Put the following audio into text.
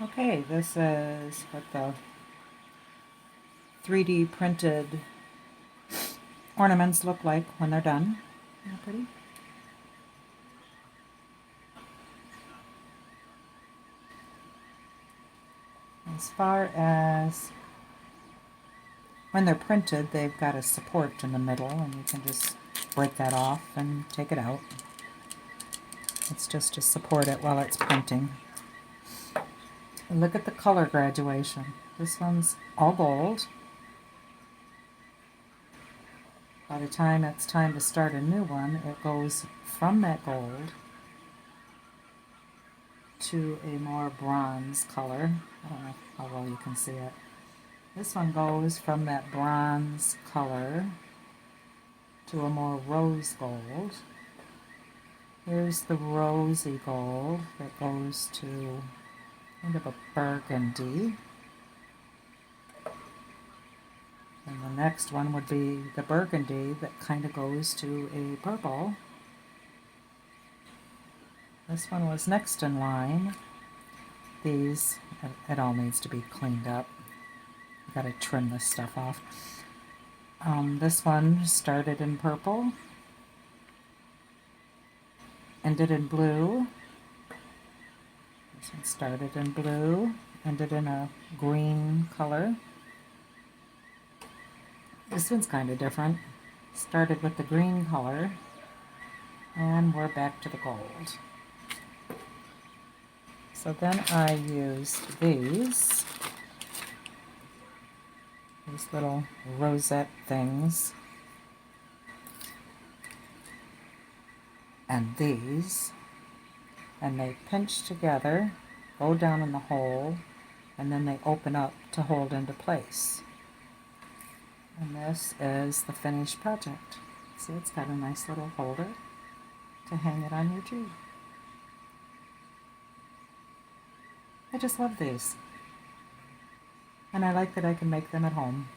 Okay, this is what the 3D printed ornaments look like when they're done. Isn't that pretty? As far as when they're printed, they've got a support in the middle, and you can just break that off and take it out. It's just to support it while it's printing. Look at the color graduation. This one's all gold. By the time it's time to start a new one, it goes from that gold to a more bronze color. I don't know how well you can see it. This one goes from that bronze color to a more rose gold. Here's the rosy gold that goes to kind of a burgundy. And the next one would be the burgundy that kind of goes to a purple. This one was next in line. These, it all needs to be cleaned up. I've got to trim this stuff off. This one started in purple, ended in blue. This one started in blue, ended in a green color. This one's kind of different. Started with the green color, and we're back to the gold. So then I used these little rosette things, and these, and they pinch together, go down in the hole, and then they open up to hold into place. And this is the finished project. See, it's got a nice little holder to hang it on your tree. I just love these. And I like that I can make them at home.